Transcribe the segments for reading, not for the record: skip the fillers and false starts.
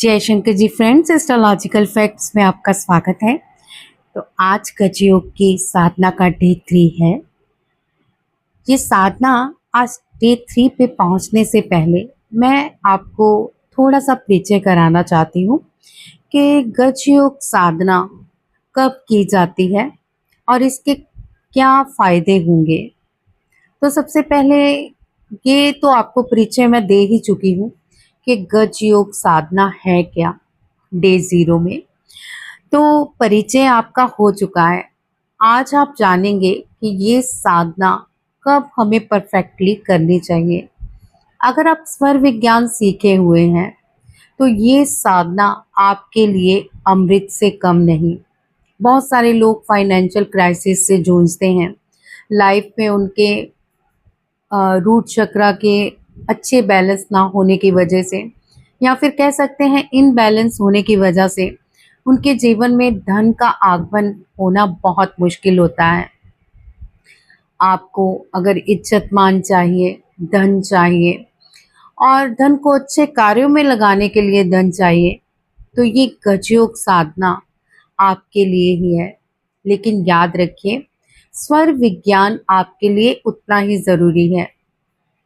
जय Shankar ji friends, astrological facts में आपका स्वागत है। तो आज गजयोग की साधना का डे 3 है। ये साधना आज डे 3 पे पहुंचने से पहले मैं आपको थोड़ा सा परिचय कराना चाहती हूँ कि गजयोग साधना कब की जाती है और इसके क्या फायदे होंगे। तो सबसे पहले ये तो आपको परिचय मैं दे ही चुकी हूँ कि गजयोग साधना है क्या डे 0 में। तो परिचय आपका हो चुका है। आज आप जानेंगे कि ये साधना कब हमें परफेक्टली करनी चाहिए। अगर आप स्वर विज्ञान सीखे हुए हैं तो ये साधना आपके लिए अमृत से कम नहीं। बहुत सारे लोग फाइनेंशियल क्राइसिस से जूझते हैं, लाइफ में उनके रूट चक्रा के अच्छे बैलेंस ना होने की वजह से, या फिर कह सकते हैं इनबैलेंस होने की वजह से उनके जीवन में धन का आगमन होना बहुत मुश्किल होता है। आपको अगर इज्जत मान चाहिए, धन चाहिए और धन को अच्छे कार्यों में लगाने के लिए धन चाहिए, तो ये गजयोग साधना आपके लिए ही है। लेकिन याद रखिए, स्वर विज्ञान आपके लिए उतना ही ज़रूरी है।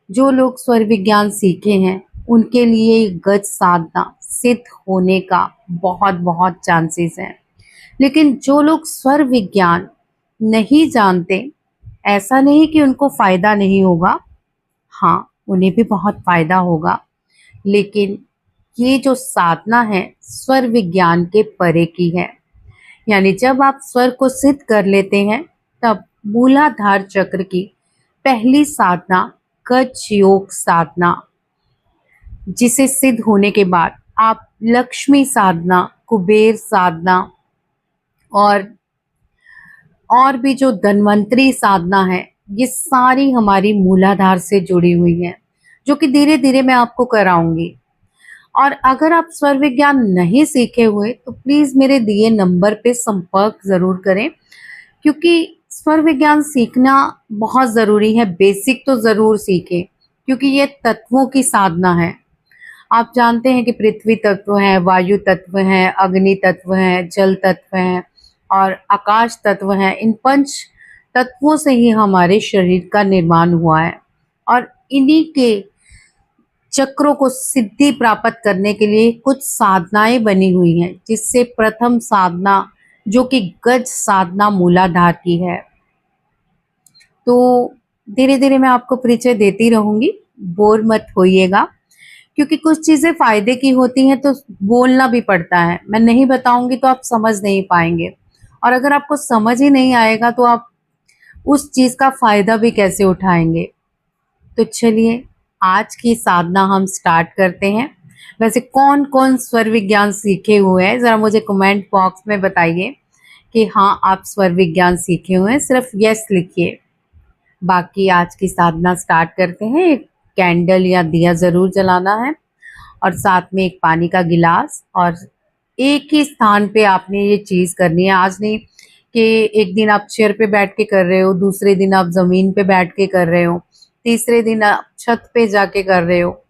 जो लोग स्वर विज्ञान सीखे हैं उनके लिए गज साधना सिद्ध होने का बहुत बहुत चांसेस हैं। लेकिन जो लोग स्वर विज्ञान नहीं जानते, ऐसा नहीं कि उनको फ़ायदा नहीं होगा, हाँ उन्हें भी बहुत फ़ायदा होगा। लेकिन ये जो साधना है स्वर विज्ञान के परे की है। यानी जब आप स्वर को सिद्ध कर लेते हैं तब मूलाधार चक्र की पहली साधना गज योग साधना, जिसे सिद्ध होने के बाद आप लक्ष्मी साधना, कुबेर साधना और भी जो धन्वंतरी साधना है, ये सारी हमारी मूलाधार से जुड़ी हुई हैं, जो कि धीरे धीरे मैं आपको कराऊंगी। और अगर आप स्वर विज्ञान नहीं सीखे हुए तो प्लीज़ मेरे दिए नंबर पे संपर्क ज़रूर करें, क्योंकि स्वर विज्ञान सीखना बहुत ज़रूरी है। बेसिक तो ज़रूर सीखें, क्योंकि ये तत्वों की साधना है। आप जानते हैं कि पृथ्वी तत्व है, वायु तत्व है, अग्नि तत्व है, जल तत्व है और आकाश तत्व है। इन पंच तत्वों से ही हमारे शरीर का निर्माण हुआ है और इन्हीं के चक्रों को सिद्धि प्राप्त करने के लिए कुछ साधनाएं बनी हुई हैं, जिससे प्रथम साधना जो कि गज साधना मूलाधार की है। तो धीरे धीरे मैं आपको परिचय देती रहूंगी, बोर मत होइएगा, क्योंकि कुछ चीज़ें फायदे की होती हैं तो बोलना भी पड़ता है। मैं नहीं बताऊंगी तो आप समझ नहीं पाएंगे, और अगर आपको समझ ही नहीं आएगा तो आप उस चीज़ का फायदा भी कैसे उठाएंगे। तो चलिए आज की साधना हम स्टार्ट करते हैं। वैसे कौन कौन स्वर विज्ञान सीखे हुए हैं, ज़रा मुझे कमेंट बॉक्स में बताइए कि हाँ आप स्वर विज्ञान सीखे हुए हैं, सिर्फ यस लिखिए। बाकी आज की साधना स्टार्ट करते हैं। एक कैंडल या दिया ज़रूर जलाना है और साथ में एक पानी का गिलास, और एक ही स्थान पे आपने ये चीज़ करनी है। आज नहीं कि एक दिन आप चेयर पे बैठ के कर रहे हो, दूसरे दिन आप ज़मीन पे बैठ के कर रहे हो, तीसरे दिन आप छत पे जाके कर रहे हो।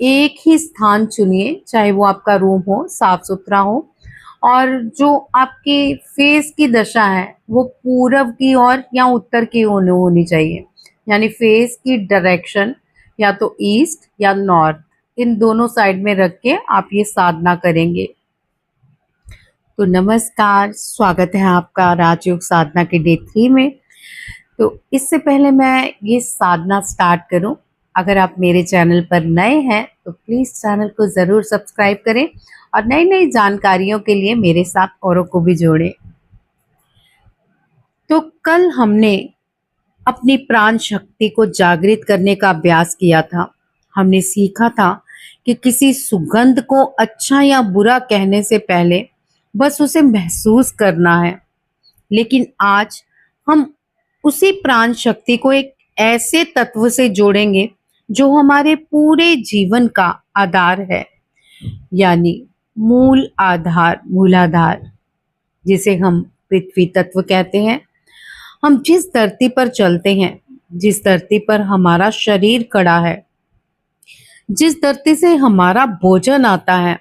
एक ही स्थान चुनिए, चाहे वो आपका रूम हो, साफ सुथरा हो, और जो आपकी फेस की दशा है वो पूरब की ओर या उत्तर की ओर होनी चाहिए। यानी फेस की डायरेक्शन या तो ईस्ट या नॉर्थ, इन दोनों साइड में रख के आप ये साधना करेंगे। तो नमस्कार, स्वागत है आपका राजयोग साधना के डे 3 में। तो इससे पहले मैं ये साधना स्टार्ट करूं, अगर आप मेरे चैनल पर नए हैं तो प्लीज़ चैनल को ज़रूर सब्सक्राइब करें और नई नई जानकारियों के लिए मेरे साथ औरों को भी जोड़ें। तो कल हमने अपनी प्राण शक्ति को जागृत करने का अभ्यास किया था। हमने सीखा था कि किसी सुगंध को अच्छा या बुरा कहने से पहले बस उसे महसूस करना है। लेकिन आज हम उसी प्राण शक्ति को एक ऐसे तत्व से जोड़ेंगे जो हमारे पूरे जीवन का आधार है, यानी मूल आधार, मूलाधार, जिसे हम पृथ्वी तत्व कहते हैं। हम जिस धरती पर चलते हैं, जिस धरती पर हमारा शरीर खड़ा है, जिस धरती से हमारा भोजन आता है,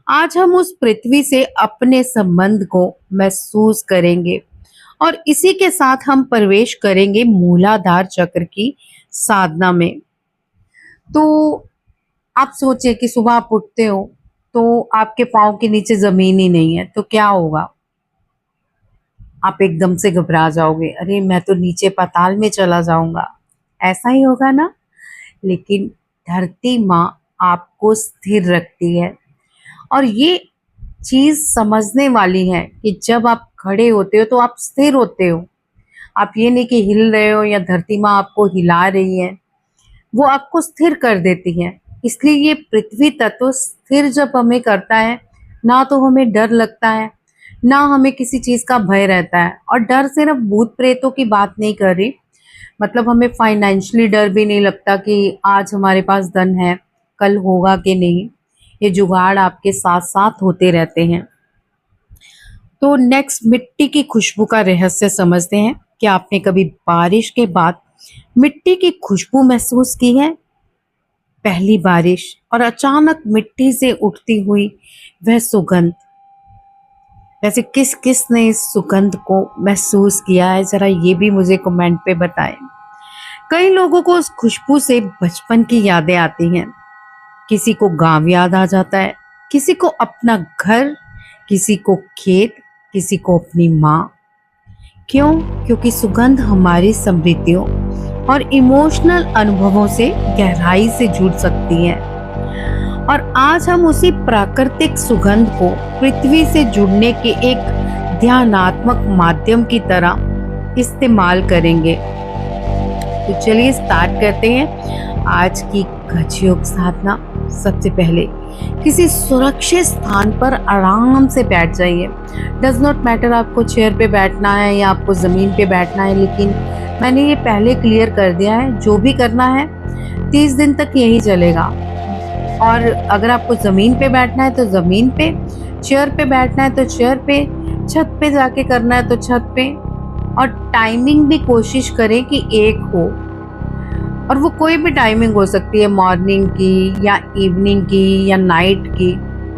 आज हम उस पृथ्वी से अपने संबंध को महसूस करेंगे और इसी के साथ हम प्रवेश करेंगे मूलाधार चक्र की साधना में। तो आप सोचिए कि सुबह आप उठते हो तो आपके पाँव के नीचे जमीन ही नहीं है, तो क्या होगा? आप एकदम से घबरा जाओगे, अरे मैं तो नीचे पाताल में चला जाऊंगा, ऐसा ही होगा ना। लेकिन धरती माँ आपको स्थिर रखती है और ये चीज समझने वाली है कि जब आप खड़े होते हो तो आप स्थिर होते हो। आप ये नहीं कि हिल रहे हो या धरती माँ आपको हिला रही है, वो आपको स्थिर कर देती है। इसलिए ये पृथ्वी तत्व स्थिर जब हमें करता है, ना तो हमें डर लगता है, ना हमें किसी चीज का भय रहता है। और डर सिर्फ भूत प्रेतों की बात नहीं कर रही, मतलब हमें फाइनेंशियली डर भी नहीं लगता कि आज हमारे पास धन है, कल होगा कि नहीं। ये जुगाड़ आपके साथ साथ होते रहते हैं। तो नेक्स्ट, मिट्टी की खुशबू का रहस्य समझते हैं। क्या आपने कभी बारिश के बाद मिट्टी की खुशबू महसूस की है? पहली बारिश और अचानक मिट्टी से उठती हुई वह सुगंध। वैसे किस किस ने इस सुगंध को महसूस किया है, जरा ये भी मुझे कमेंट पे बताएं। कई लोगों को उस खुशबू से बचपन की यादें आती हैं, किसी को गांव याद आ जाता है, किसी को अपना घर, किसी को खेत, किसी को अपनी माँ। क्यों? क्योंकि सुगंध हमारी स्मृतियों और इमोशनल अनुभवों से गहराई से जुड़ सकती है। और आज हम उसी प्राकृतिक सुगंध को पृथ्वी से जुड़ने के एक ध्यानात्मक माध्यम की तरह इस्तेमाल करेंगे। तो चलिए स्टार्ट करते हैं आज की गजयोग साधना। सबसे पहले किसी सुरक्षित स्थान पर आराम से बैठ जाइए। डज नॉट मैटर आपको चेयर पे बैठना है या आपको ज़मीन पे बैठना है, लेकिन मैंने ये पहले क्लियर कर दिया है, जो भी करना है 30 दिन तक यही चलेगा। और अगर आपको ज़मीन पे बैठना है तो ज़मीन पे, चेयर पे बैठना है तो चेयर पे, छत पे जाके करना है तो छत पे। और टाइमिंग भी कोशिश करें कि एक हो, और वो कोई भी टाइमिंग हो सकती है, मॉर्निंग की या इवनिंग की या नाइट की।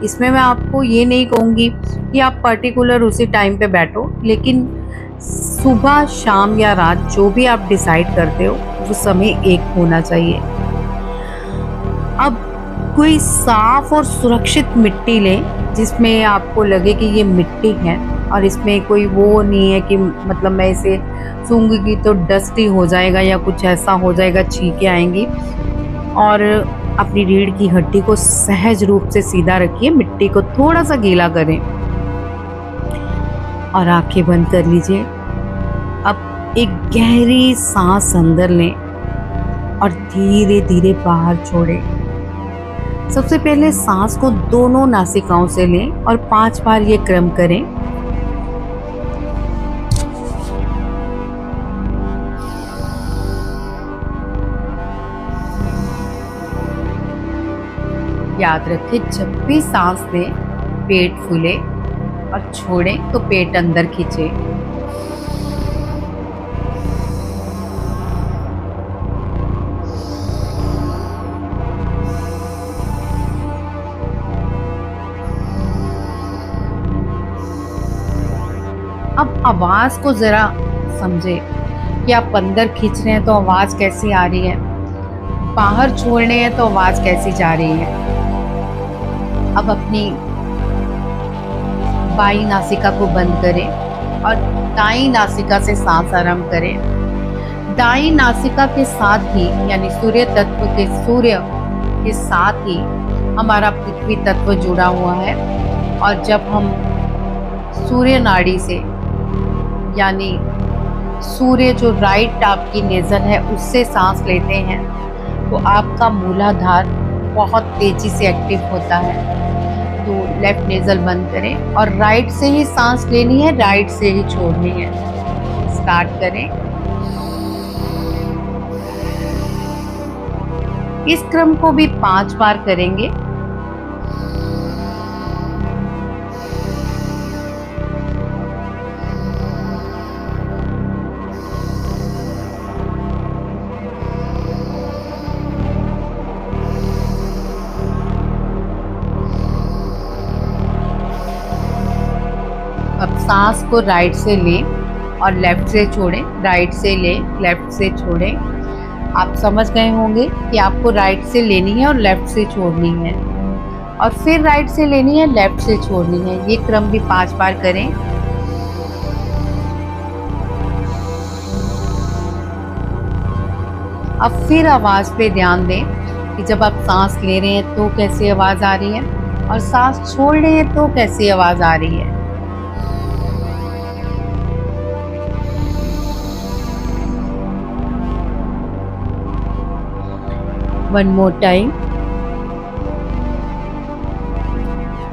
इसमें मैं आपको ये नहीं कहूँगी कि आप पर्टिकुलर उसी टाइम पे बैठो, लेकिन सुबह, शाम या रात जो भी आप डिसाइड करते हो वो समय एक होना चाहिए। अब कोई साफ और सुरक्षित मिट्टी लें जिसमें आपको लगे कि ये मिट्टी है और इसमें कोई वो नहीं है कि मतलब मैं इसे सूंघूंगी तो डस्टी हो जाएगा या कुछ ऐसा हो जाएगा, छींकें आएंगी। और अपनी रीढ़ की हड्डी को सहज रूप से सीधा रखिए, मिट्टी को थोड़ा सा गीला करें और आंखें बंद कर लीजिए। अब एक गहरी सांस अंदर लें और धीरे धीरे बाहर छोड़ें। सबसे पहले सांस को दोनों नासिकाओं से लें और 5 बार ये क्रम करें। याद रखें, जब भी सांस लें पेट फूले और छोड़ें तो पेट अंदर खींचे। अब आवाज को जरा समझे कि आप अंदर खींच रहे हैं तो आवाज कैसी आ रही है, बाहर छोड़ने हैं तो आवाज कैसी जा रही है। अब अपनी बाई नासिका को बंद करें और दाई नासिका से सांस आरंभ करें। दाई नासिका के साथ ही, यानी सूर्य तत्व के सूर्य के साथ ही हमारा पृथ्वी तत्व जुड़ा हुआ है। और जब हम सूर्य नाड़ी से, यानी सूर्य जो राइट आपकी नेजल है उससे सांस लेते हैं, तो आपका मूलाधार बहुत तेजी से एक्टिव होता है। तो लेफ्ट नेजल बंद करें और राइट से ही सांस लेनी है, राइट से ही छोड़नी है। स्टार्ट करें। इस क्रम को भी 5 बार करेंगे। सांस को राइट से लें और लेफ्ट से छोड़ें, राइट से लें, लेफ्ट से छोड़ें। आप समझ गए होंगे कि आपको राइट से लेनी है और लेफ्ट से छोड़नी है, और फिर राइट से लेनी है, लेफ्ट से छोड़नी है। ये क्रम भी 5 बार करें। अब फिर आवाज पे ध्यान दें कि जब आप सांस ले रहे हैं तो कैसी आवाज आ रही है, और सांस छोड़ रहे हैं तो कैसी आवाज आ रही है। One more time.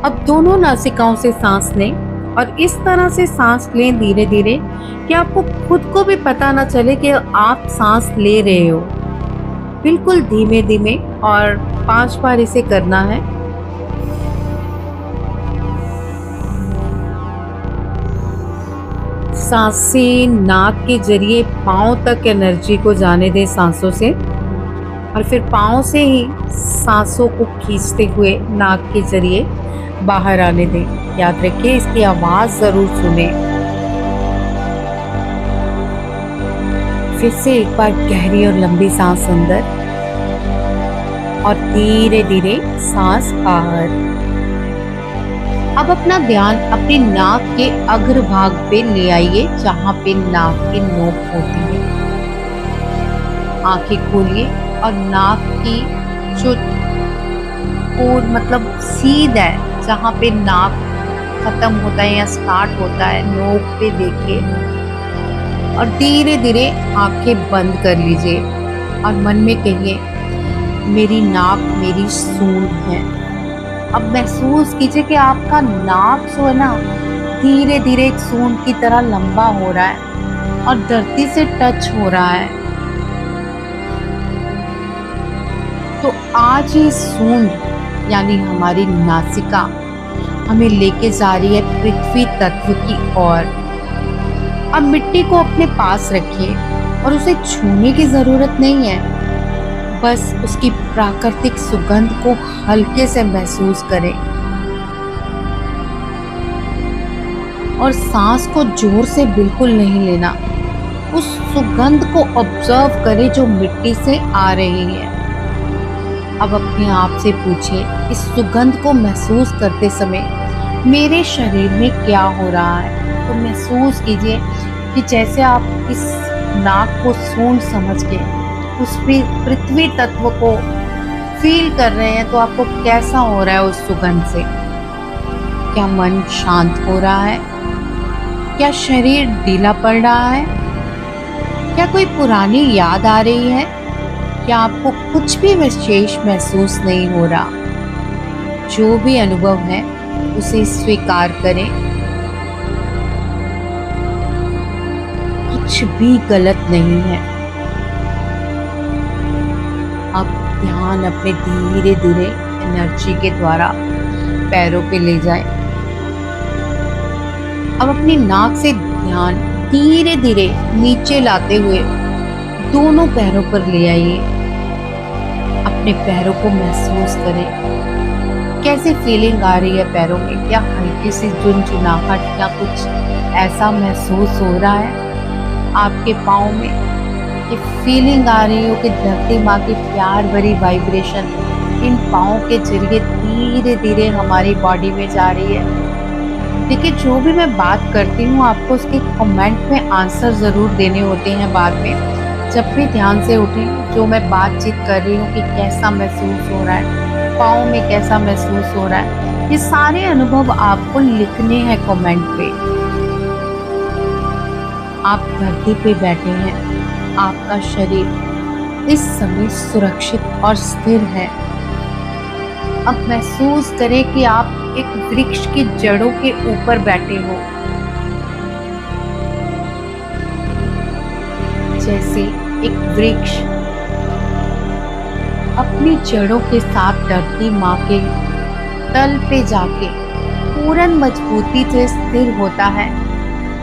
अब दोनों नासिकाओं से सांस लें और इस तरह से सांस लें धीरे धीरे कि आपको खुद को भी पता ना चले कि आप सांस ले रहे हो। बिल्कुल धीमे धीमे, और 5 बार इसे करना है। सांसें नाक के जरिए पांव तक एनर्जी को जाने दें सांसों से, और फिर पांव से ही सांसों को खींचते हुए नाक के जरिए बाहर आने दें। याद रखिए, इसकी आवाज जरूर सुने। फिर से एक बार गहरी और लंबी सांस अंदर, और धीरे धीरे सांस बाहर। अब अपना ध्यान अपनी नाक के अग्रभाग पे ले आइए, जहां पे नाक की नोक होती है। आंखें खोलिए और नाक की जो कोर मतलब सीध है, जहाँ पे नाक खत्म होता है या स्टार्ट होता है, नोक पे देखिए और धीरे धीरे आंखें बंद कर लीजिए और मन में कहिए, मेरी नाक मेरी सूंड है। अब महसूस कीजिए कि आपका नाक जो है ना, धीरे धीरे एक सूंड की तरह लंबा हो रहा है और धरती से टच हो रहा है। तो आज ये सूंड यानी हमारी नासिका हमें लेके जा रही है पृथ्वी तत्व की ओर। अब मिट्टी को अपने पास रखिए और उसे छूने की जरूरत नहीं है, बस उसकी प्राकृतिक सुगंध को हल्के से महसूस करें और सांस को जोर से बिल्कुल नहीं लेना। उस सुगंध को ऑब्जर्व करें जो मिट्टी से आ रही है। अब अपने आप से पूछिए, इस सुगंध को महसूस करते समय मेरे शरीर में क्या हो रहा है। तो महसूस कीजिए कि जैसे आप इस नाक को सूंड समझ के उस पृथ्वी तत्व को फील कर रहे हैं, तो आपको कैसा हो रहा है उस सुगंध से। क्या मन शांत हो रहा है? क्या शरीर ढीला पड़ रहा है? क्या कोई पुरानी याद आ रही है? क्या आपको कुछ भी विशेष महसूस नहीं हो रहा? जो भी अनुभव है उसे स्वीकार करें। कुछ भी गलत नहीं है। अब ध्यान अपने धीरे धीरे एनर्जी के द्वारा पैरों पे ले जाएं। अब अपनी नाक से ध्यान धीरे धीरे नीचे लाते हुए दोनों पैरों पर ले आइए। अपने पैरों को महसूस करें, कैसे फीलिंग आ रही है पैरों में। क्या हल्की सी झुनझुनाहट या कुछ ऐसा महसूस हो रहा है आपके पाँव में? ये फीलिंग आ रही हो कि धरती माँ की प्यार भरी वाइब्रेशन इन पाँव के जरिए धीरे धीरे हमारी बॉडी में जा रही है। देखिए, जो भी मैं बात करती हूँ आपको उसके कमेंट में आंसर ज़रूर देने होते हैं बाद में। जब भी ध्यान से उठें, जो मैं बातचीत कर रही हूँ कि कैसा महसूस हो रहा है, पाँव में कैसा महसूस हो रहा है, ये सारे अनुभव आपको लिखने हैं कमेंट पे। आप धरती पे बैठे हैं, आपका शरीर इस समय सुरक्षित और स्थिर है। अब महसूस करें कि आप एक वृक्ष की जड़ों के ऊपर बैठे हो, जैसे एक वृक्ष अपनी जड़ों के साथ धरती माँ के तल पे जाके पूर्ण मजबूती से स्थिर होता है,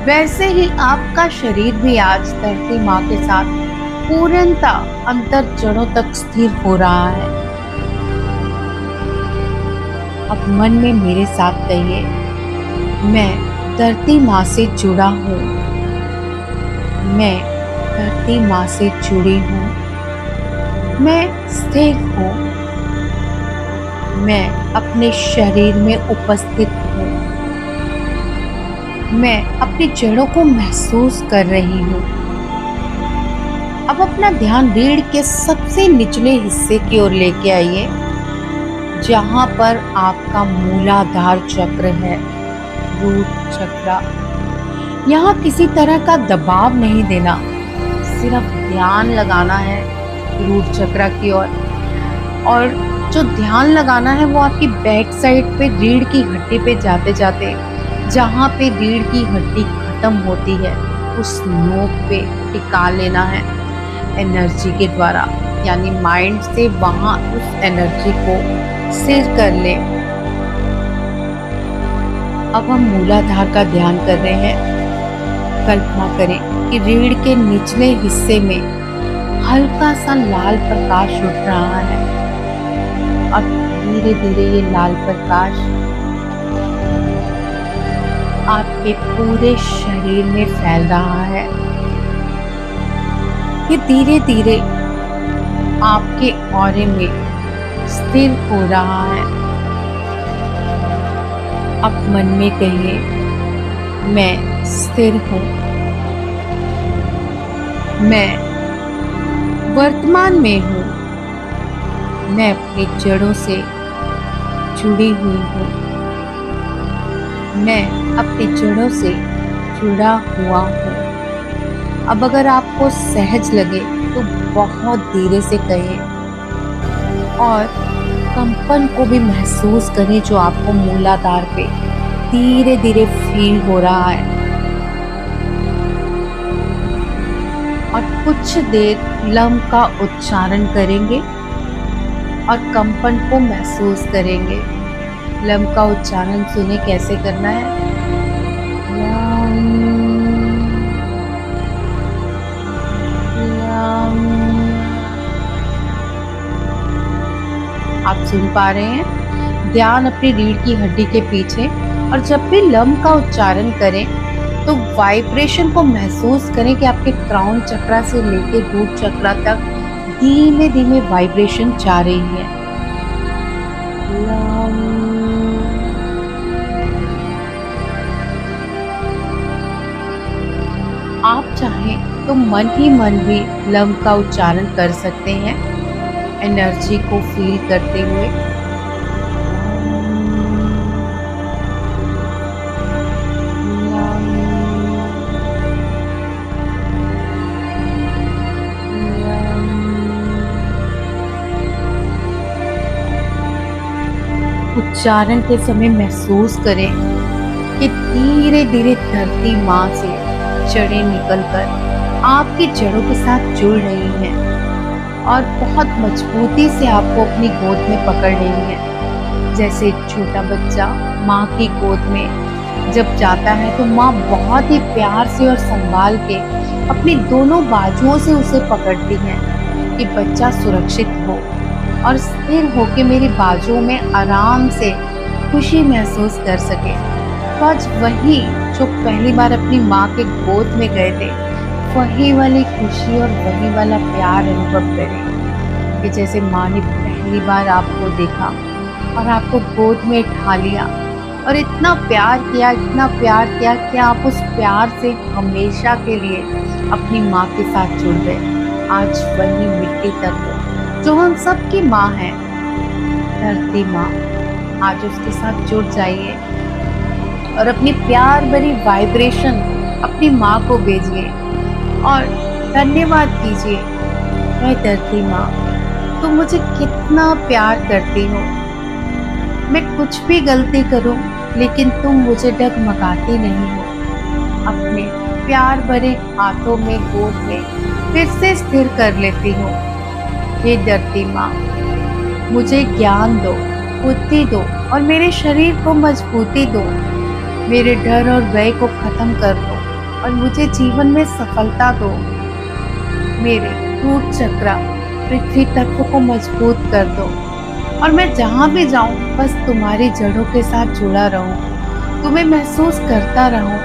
वैसे ही आपका शरीर भी आज धरती माँ के साथ पूर्णता अंतर जड़ों तक स्थिर हो रहा है। अब मन में मेरे साथ कहिए, मैं धरती माँ से जुड़ा हूँ। मैं धरती माँ से जुड़ी हूँ। मैं स्थिर हूँ। मैं अपने शरीर में उपस्थित हूँ। मैं अपनी जड़ों को महसूस कर रही हूँ। अब अपना ध्यान रीढ़ के सबसे निचले हिस्से की ओर लेके आइए, जहाँ पर आपका मूलाधार चक्र है, रूट चक्र। यहाँ किसी तरह का दबाव नहीं देना, सिर्फ ध्यान लगाना है रूट चक्र की ओर। और जो ध्यान लगाना है वो आपकी बैक साइड पे रीढ़ की हड्डी पे जाते जाते, जहाँ पे रीढ़ की हड्डी खत्म होती है, उस नोक पे टिका लेना है एनर्जी के द्वारा। यानी माइंड से वहाँ उस एनर्जी को स्थिर कर ले। अब हम मूलाधार का ध्यान कर रहे हैं। कल्पना करें कि रीढ़ के निचले हिस्से में हल्का सा लाल प्रकाश उठ रहा है और धीरे धीरे ये लाल प्रकाश आपके पूरे शरीर में फैल रहा है। ये धीरे धीरे आपके ऑरे में स्थिर हो रहा है। अब मन में कहिए, मैं स्थिर हूँ। मैं वर्तमान में हूँ। मैं अपनी जड़ों से जुड़ी हुई हूँ। मैं अपनी जड़ों से जुड़ा हुआ हूँ। अब अगर आपको सहज लगे तो बहुत धीरे से कहें और कंपन को भी महसूस करें जो आपको मूलाधार पे धीरे धीरे फील हो रहा है। और कुछ देर लम का उच्चारण करेंगे और कंपन को महसूस करेंगे। लम का उच्चारण सुने कैसे करना है। आप सुन पा रहे हैं। ध्यान अपनी रीढ़ की हड्डी के पीछे, और जब भी लम का उच्चारण करें तो वाइब्रेशन को महसूस करें कि आपके क्राउन चक्रा से लेकर रूट चक्रा तक धीमे धीमे वाइब्रेशन जा रही है। आप चाहें तो मन ही मन भी लम का उच्चारण कर सकते हैं, एनर्जी को फील करते हुए। उच्चारण के समय महसूस करें कि धीरे धीरे धरती माँ से जड़ें निकलकर आपकी जड़ों के साथ जुड़ रही हैं और बहुत मजबूती से आपको अपनी गोद में पकड़ रही हैं। जैसे छोटा बच्चा माँ की गोद में जब जाता है तो माँ बहुत ही प्यार से और संभाल के अपनी दोनों बाजुओं से उसे पकड़ती है कि बच्चा सुरक्षित हो और स्थिर होके मेरी बाजुओं में आराम से खुशी महसूस कर सके। तो आज वही जो पहली बार अपनी माँ के गोद में गए थे, वही वाली खुशी और वही वाला प्यार अनुभव करें कि जैसे माँ ने पहली बार आपको देखा और आपको गोद में उठा लिया और इतना प्यार किया कि आप उस प्यार से हमेशा के लिए अपनी माँ के साथ जुड़ गए। आज वही मिट्टी तत्व जो हम सबकी माँ है, धरती माँ, आज उसके साथ जुड़ जाइए और अपनी प्यार भरी वाइब्रेशन अपनी माँ को भेजिए और धन्यवाद कीजिए। मैं धरती माँ, तुम मुझे कितना प्यार करती हो। मैं कुछ भी गलती करूं लेकिन तुम मुझे डगमगाती नहीं हो। अपने प्यार भरे हाथों में गोद में फिर से स्थिर कर लेती हो। हे धरती माँ, मुझे ज्ञान दो, बुद्धि दो और मेरे शरीर को मजबूती दो। मेरे डर और भय को खत्म कर दो और मुझे जीवन में सफलता दो। मेरे रूट चक्र पृथ्वी तत्व को मजबूत कर दो और मैं जहाँ भी जाऊँ बस तुम्हारी जड़ों के साथ जुड़ा रहूँ। तुम्हें महसूस करता रहूं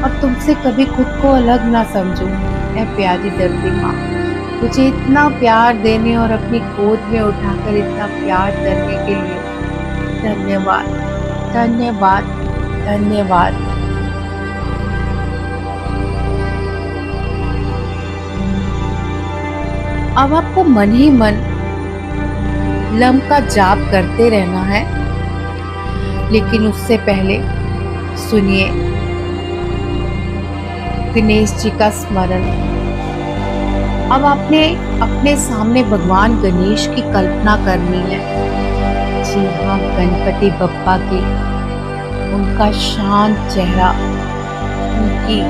और तुमसे कभी खुद को अलग ना समझूं। ऐ प्यारी धरती माँ, मुझे इतना प्यार देने और अपनी गोद में उठाकर इतना प्यार करने के लिए धन्यवाद, धन्यवाद, धन्यवाद। अब आपको मन ही मन लम का जाप करते रहना है, लेकिन उससे पहले सुनिए गणेश जी का स्मरण। अब आपने अपने सामने भगवान गणेश की कल्पना करनी है। जी हाँ, गणपति बप्पा की, उनका शांत चेहरा, उनकी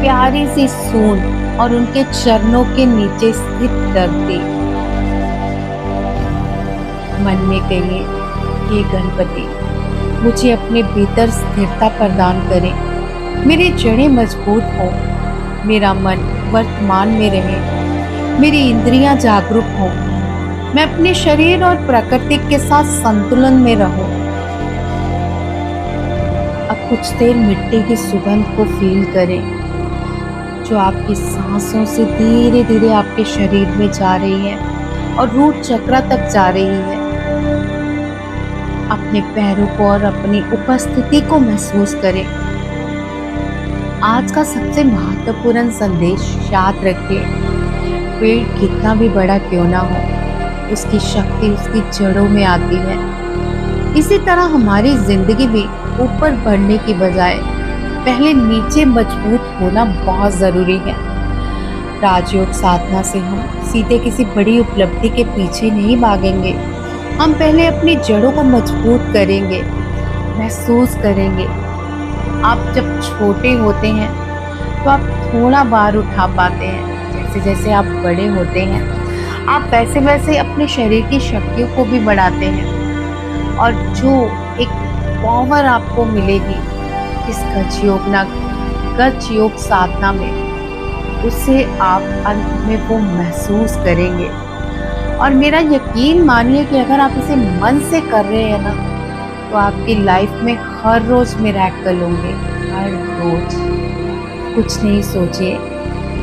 प्यारी सी सूंड और उनके चरणों के नीचे स्थित धरती। मन में कहिए, हे गणपति, मुझे अपने भीतर स्थिरता प्रदान करें, मेरी जड़ें मजबूत हो, मेरा मन वर्तमान में रहे, मेरी इंद्रियां जागरूक हो, मैं अपने शरीर और प्रकृति के साथ संतुलन में रहूं। अब कुछ देर मिट्टी की सुगंध को फील करें, जो आपकी सांसों से धीरे धीरे आपके शरीर में जा रही है और रूट चक्र तक जा रही है। अपने पैरों को और अपनी उपस्थिति को महसूस करें। आज का सबसे महत्वपूर्ण संदेश याद रखिए, पेड़ कितना भी बड़ा क्यों ना हो, उसकी शक्ति उसकी जड़ों में आती है। इसी तरह हमारी जिंदगी भी ऊपर बढ़ने की बजाय पहले नीचे मजबूत होना बहुत जरूरी है। राजयोग साधना से हम सीधे किसी बड़ी उपलब्धि के पीछे नहीं भागेंगे, हम पहले अपनी जड़ों को मजबूत करेंगे, महसूस करेंगे। आप जब छोटे होते हैं तो आप थोड़ा भार उठा पाते हैं, जैसे जैसे आप बड़े होते हैं आप वैसे वैसे अपने शरीर की शक्तियों को भी बढ़ाते हैं, और जो एक पावर आपको मिलेगी इस गज योग साधना में, उससे आप अंत में वो महसूस करेंगे। और मेरा यकीन मानिए कि अगर आप इसे मन से कर रहे हैं ना, तो आपकी लाइफ में हर रोज मिरेकल होंगे, हर रोज। कुछ नहीं सोचिए,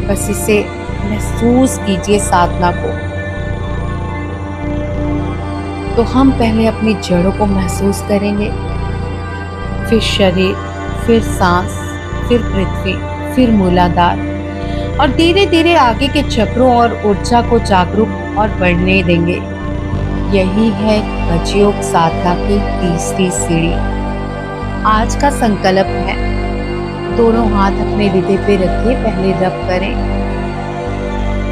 बस इसे महसूस कीजिए साधना को। तो हम पहले अपनी जड़ों को महसूस करेंगे, फिर शरीर, फिर सांस, फिर पृथ्वी, फिर मूलाधार, और धीरे धीरे आगे के चक्रों और ऊर्जा को जागरूक और बढ़ने देंगे। यही है गजयोग साधना की तीसरी सीढ़ी। आज का संकल्प है, दोनों हाथ अपने हृदय पे रखिए, पहले रब करें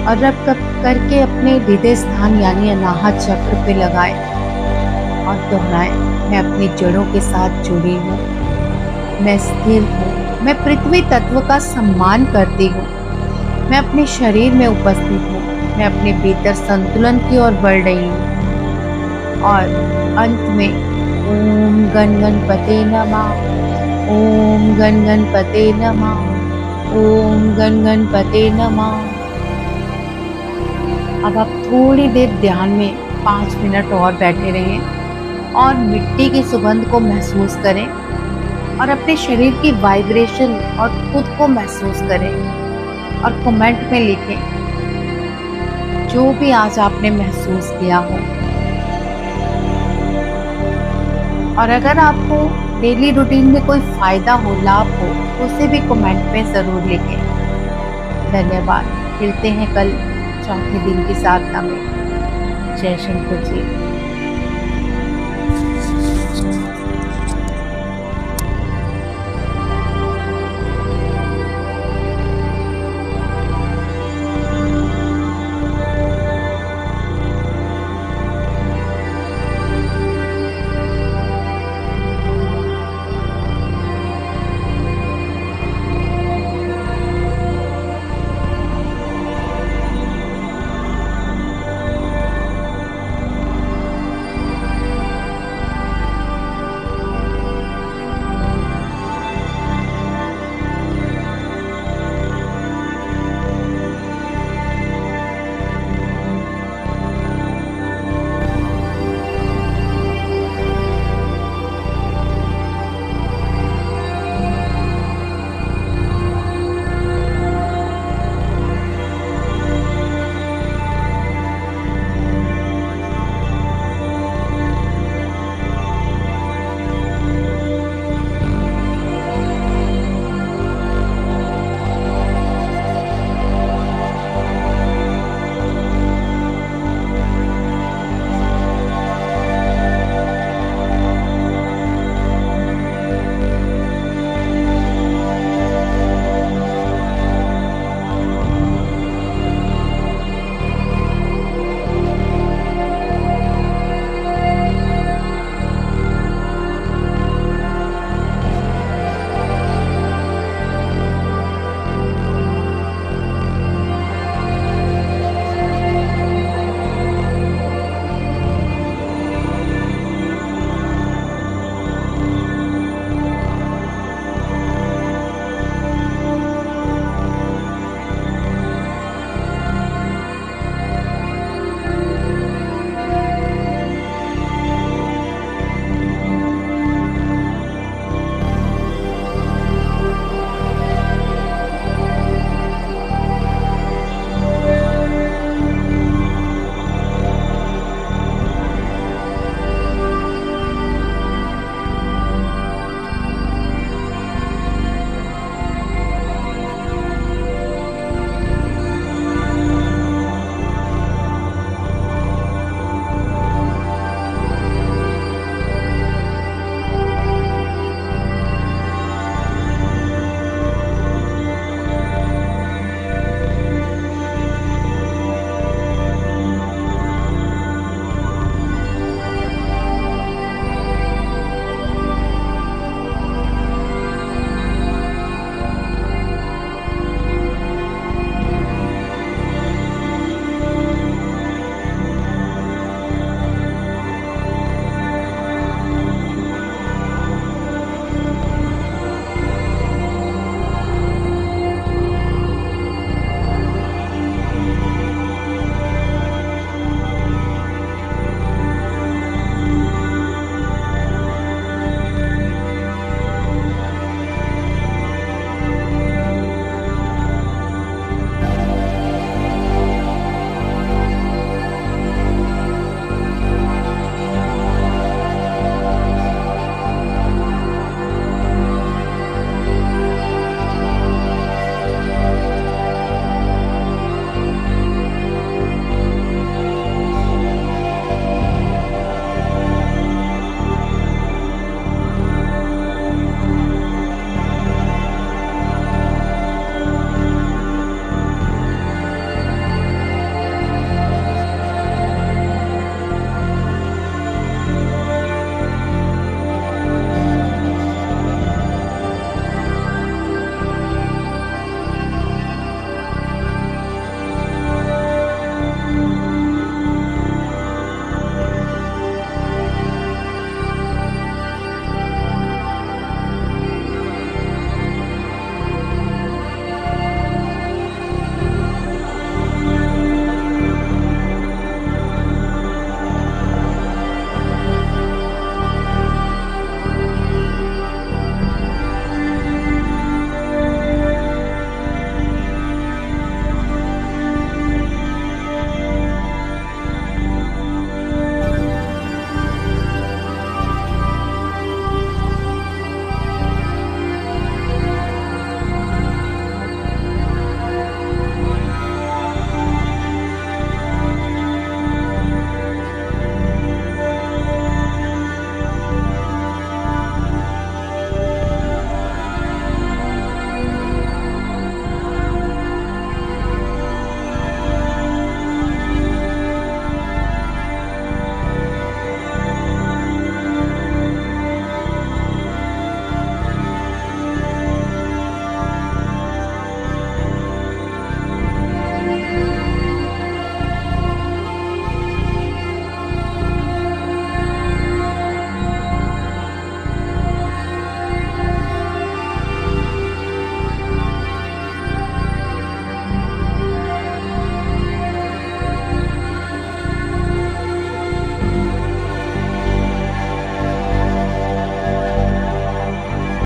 और रब करके अपने हृदय स्थान यानी अनाहत चक्र पे लगाएं और दोहराएं, मैं अपनी जड़ों के साथ जुड़ी हूँ, मैं स्थिर हूँ, मैं पृथ्वी तत्व का सम्मान करती हूँ, मैं अपने शरीर में उपस्थित हूँ, मैं अपने भीतर संतुलन की ओर बढ़ रही हूँ। और अंत में ओम गण गणपते नमः, ओम गण गणपते नमः, ओम गण गणपते नमः। अब आप थोड़ी देर ध्यान में 5 मिनट और बैठे रहें और मिट्टी की सुगंध को महसूस करें और अपने शरीर की वाइब्रेशन और खुद को महसूस करें और कमेंट में लिखें जो भी आज आपने महसूस किया हो। और अगर आपको डेली रूटीन में कोई फायदा हो, लाभ हो, तो उसे भी कमेंट में ज़रूर लिखें। धन्यवाद। मिलते हैं कल चौथे दिन की साधना में। जय शंकर जी।